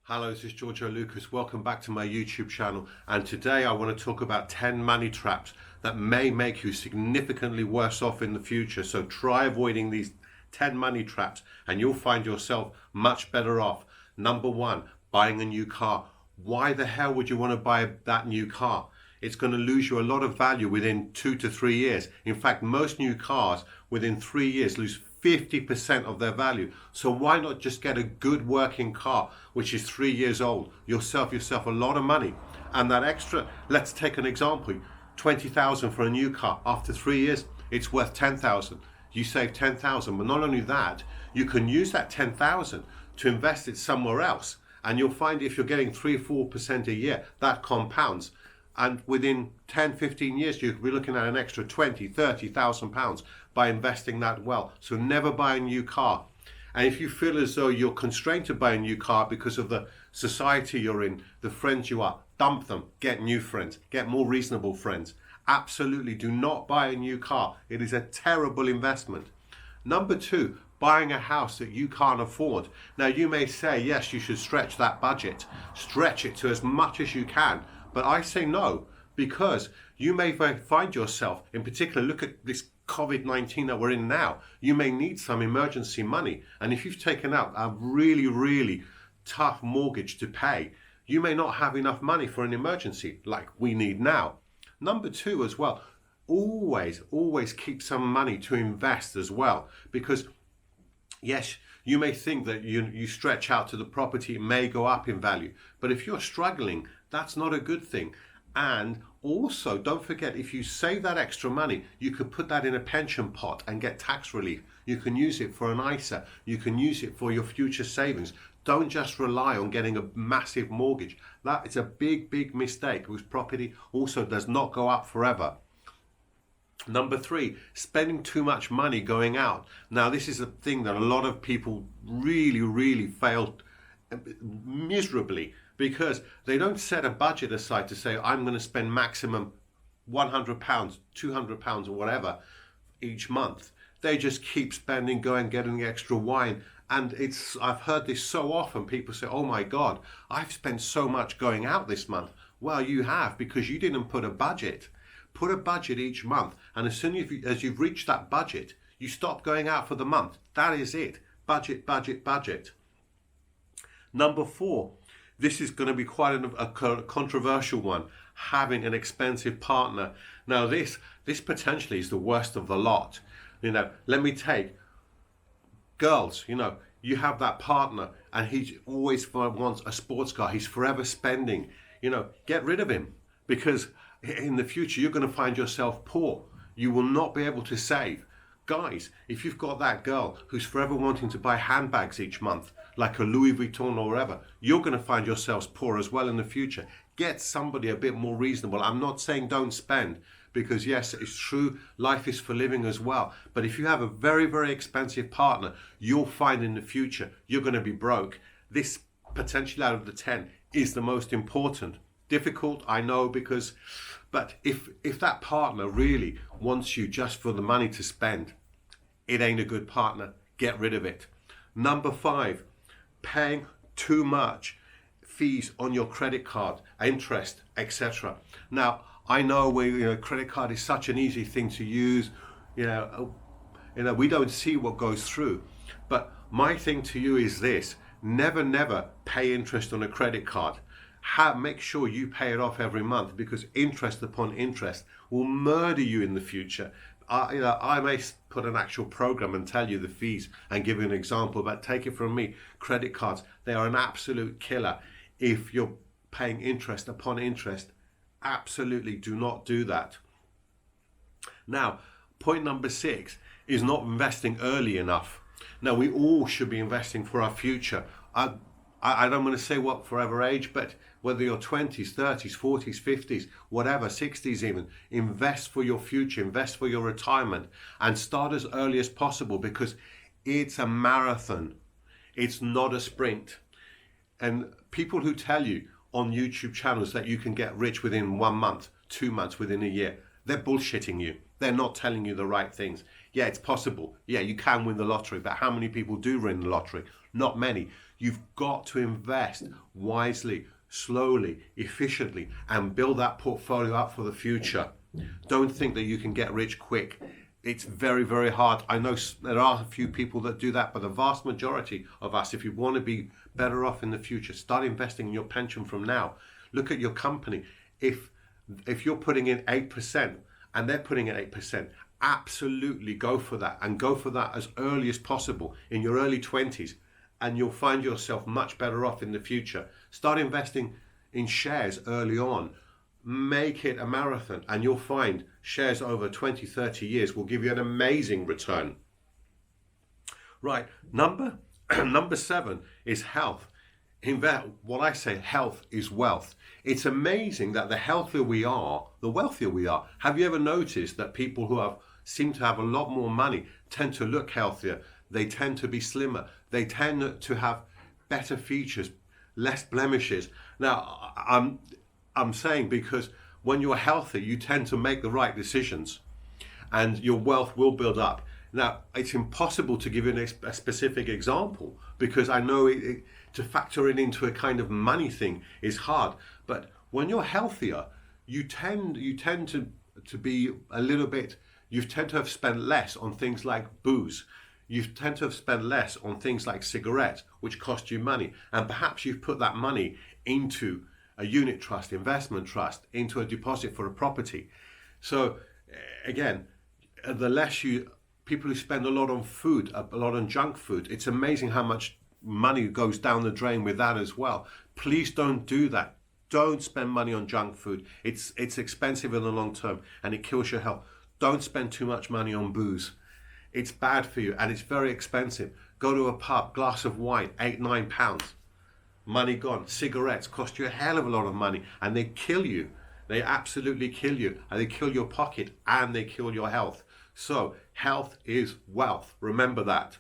Hello, this is Giorgio Lucas. Welcome back to my YouTube channel. And today I want to talk about 10 money traps that may make you significantly worse off in the future. So try avoiding these 10 money traps and you'll find yourself much better off. Number one, buying a new car. Why the hell would you want to buy that new car? It's going to lose you a lot of value within 2 to 3 years. In fact, most new cars within 3 years lose 50% of their value. So why not just get a good working car which is 3 years old? You'll save yourself a lot of money. And that extra, let's take an example, 20,000 for a new car. After 3 years, it's worth 10,000. You save 10,000, but not only that, you can use that 10,000 to invest it somewhere else. And you'll find if you're getting 3-4% a year, that compounds. And within 10-15 years, you could be looking at an extra 20,000-30,000 pounds by investing that well. So never buy a new car. And if you feel as though you're constrained to buy a new car because of the society you're in, the friends you are, dump them, get new friends, get more reasonable friends. Absolutely do not buy a new car. It is a terrible investment. Number two, buying a house that you can't afford. Now you may say, yes, you should stretch that budget, stretch it to as much as you can. But I say no, because you may find yourself, in particular, look at this COVID-19 that we're in now, you may need some emergency money. And if you've taken out a really, really tough mortgage to pay, you may not have enough money for an emergency like we need now. Number two as well, always keep some money to invest as well, because yes, you may think that you stretch out to the property, it may go up in value. But if you're struggling, that's not a good thing. And also, don't forget, if you save that extra money, you could put that in a pension pot and get tax relief. You can use it for an ISA. You can use it for your future savings. Don't just rely on getting a massive mortgage. That is a big mistake, because property also does not go up forever. Number three, spending too much money going out. Now, this is a thing that a lot of people really fail miserably, because they don't set a budget aside to say, I'm going to spend maximum £100, £200 or whatever each month. They just keep spending, going, getting extra wine. And I've heard this so often. People say, oh my God, I've spent so much going out this month. Well, you have, because you didn't put a budget. Put a budget each month, and as soon as you've reached that budget, you stop going out for the month. That is it. Budget. Number four, this is going to be quite a controversial one, having an expensive partner. Now this potentially is the worst of the lot. Let me take girls, you have that partner and he always wants a sports car. He's forever spending, get rid of him, because in the future you're going to find yourself poor. You will not be able to save. Guys, if you've got that girl who's forever wanting to buy handbags each month, like a Louis Vuitton or whatever, you're going to find yourselves poor as well in the future. Get somebody a bit more reasonable. I'm not saying don't spend, because yes, it's true, life is for living as well. But if you have a very expensive partner, you'll find in the future you're going to be broke. This potentially out of the 10 is the most important. Difficult, I know, but if that partner really wants you just for the money to spend, it ain't a good partner. Get rid of it. Number five, paying too much fees on your credit card, interest, etc. Now, I know credit card is such an easy thing to use. We don't see what goes through. But my thing to you is this: never pay interest on a credit card. Make sure you pay it off every month, because interest upon interest will murder you in the future. I may put an actual program and tell you the fees and give you an example, but take it from me, credit cards, they are an absolute killer. If you're paying interest upon interest, absolutely do not do that. Now, point number 6 is not investing early enough. Now, we all should be investing for our future. I don't want to say what forever age, but whether you're 20s, 30s, 40s, 50s, whatever, 60s even, invest for your future, invest for your retirement, and start as early as possible, because it's a marathon. It's not a sprint. And people who tell you on YouTube channels that you can get rich within 1 month, 2 months, within a year, they're bullshitting you. They're not telling you the right things. Yeah, it's possible. Yeah, you can win the lottery, but how many people do win the lottery? Not many. You've got to invest wisely, slowly, efficiently, and build that portfolio up for the future. Don't think that you can get rich quick. It's very, very hard. I know there are a few people that do that, but the vast majority of us, if you want to be better off in the future, start investing in your pension from now. Look at your company. If you're putting in 8% and they're putting in 8%, absolutely go for that, and go for that as early as possible in your early 20s, and you'll find yourself much better off in the future. Start investing in shares early on. Make it a marathon, and you'll find shares over 20, 30 years will give you an amazing return. Right, number 7 is health. What I say, health is wealth. It's amazing that the healthier we are, the wealthier we are. Have you ever noticed that people who seem to have a lot more money tend to look healthier? They tend to be slimmer. They tend to have better features, less blemishes. Now, I'm saying because when you're healthy, you tend to make the right decisions, and your wealth will build up. Now, it's impossible to give you a specific example, because I know to factor it into a kind of money thing is hard. But when you're healthier, you tend to be a little bit, you tend to have spent less on things like booze. You tend to have spent less on things like cigarettes, which cost you money. And perhaps you've put that money into a unit trust, investment trust, into a deposit for a property. So again, the less people who spend a lot on food, a lot on junk food, it's amazing how much money goes down the drain with that as well. Please don't do that. Don't spend money on junk food. It's expensive in the long term, and it kills your health. Don't spend too much money on booze. It's bad for you, and it's very expensive. Go to a pub, glass of wine, £8-9. Money gone. Cigarettes cost you a hell of a lot of money, and they kill you. They absolutely kill you, and they kill your pocket, and they kill your health. So health is wealth. Remember that.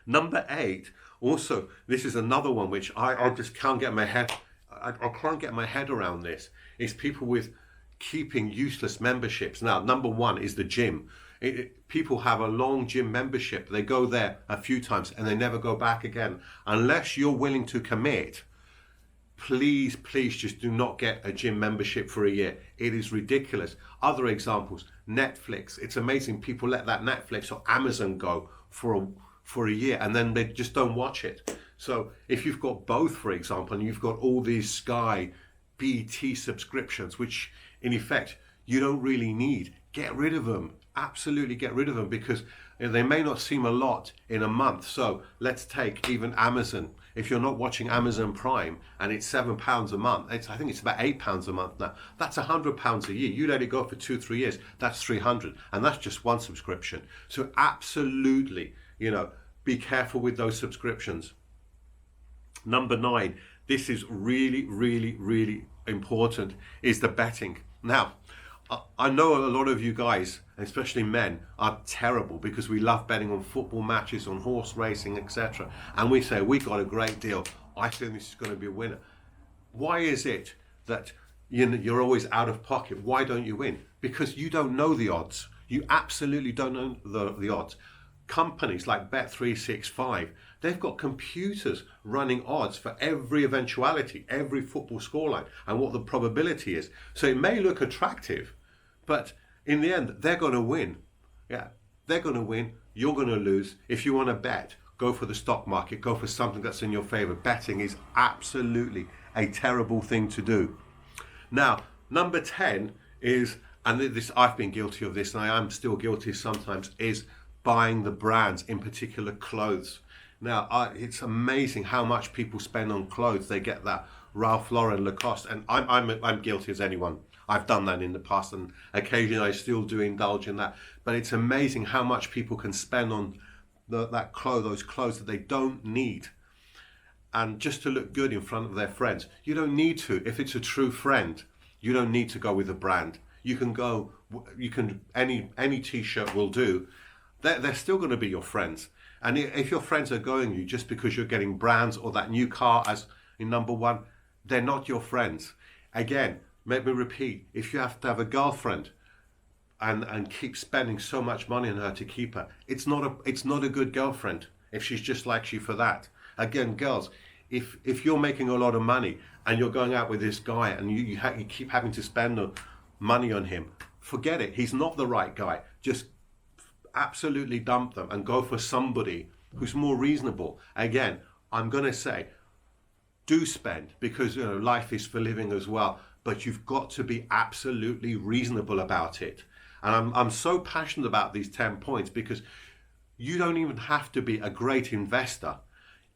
Number 8, also, this is another one which I just can't get my head. I can't get my head around this. Is people with keeping useless memberships. Now, number 1 is the gym. People have a long gym membership. They go there a few times and they never go back again. Unless you're willing to commit, please just do not get a gym membership for a year. It is ridiculous. Other examples, Netflix. It's amazing people let that Netflix or Amazon go for a year, and then they just don't watch it. So if you've got both, for example, and you've got all these Sky, BT subscriptions, which in effect you don't really need, get rid of them. Absolutely get rid of them, because they may not seem a lot in a month. So let's take even Amazon. If you're not watching Amazon Prime and it's £7 a month, I think it's about £8 a month now. That's £100 a year. You let it go for 2-3 years. That's 300, and that's just one subscription. So absolutely, be careful with those subscriptions. Number 9, this is really, really, really important, is the betting. Now, I know a lot of you guys, especially men, are terrible because we love betting on football matches, on horse racing, etc. And we say, we got a great deal. I think this is going to be a winner. Why is it that you're always out of pocket? Why don't you win? Because you don't know the odds. You absolutely don't know the odds. Companies like Bet365, they've got computers running odds for every eventuality, every football scoreline, and what the probability is. So it may look attractive, but in the end, they're going to win. Yeah, they're going to win. You're going to lose. If you want to bet, go for the stock market. Go for something that's in your favor. Betting is absolutely a terrible thing to do. Now, number 10 is, and this I've been guilty of this, and I am still guilty sometimes, is buying the brands, in particular clothes. Now, it's amazing how much people spend on clothes. They get that Ralph Lauren, Lacoste, and I'm guilty as anyone. I've done that in the past, and occasionally I still do indulge in that. But it's amazing how much people can spend on those clothes that they don't need, and just to look good in front of their friends. You don't need to. If it's a true friend, you don't need to go with a brand. Any t-shirt will do. They're still going to be your friends. And if your friends are going you just because you're getting brands or that new car as in number 1, they're not your friends. Again, let me repeat, if you have to have a girlfriend and keep spending so much money on her to keep her, it's not a good girlfriend if she's just likes you for that. Again, girls, if you're making a lot of money and you're going out with this guy and you keep having to spend money on him, forget it. He's not the right guy. Just absolutely dump them and go for somebody who's more reasonable. Again, I'm going to say, do spend, because life is for living as well, but you've got to be absolutely reasonable about it. And I'm so passionate about these 10 points because you don't even have to be a great investor.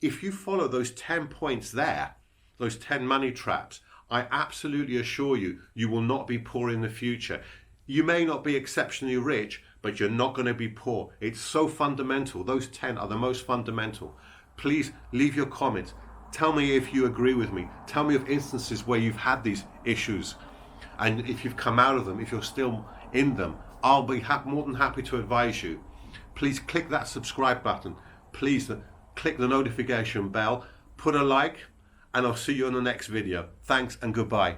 If you follow those 10 points there, those 10 money traps, I absolutely assure you, you will not be poor in the future. You may not be exceptionally rich, but you're not going to be poor. It's so fundamental. Those 10 are the most fundamental. Please leave your comments. Tell me if you agree with me. Tell me of instances where you've had these issues, and if you've come out of them, if you're still in them. I'll be more than happy to advise you. Please click that subscribe button. Please click the notification bell. Put a like, and I'll see you in the next video. Thanks and goodbye.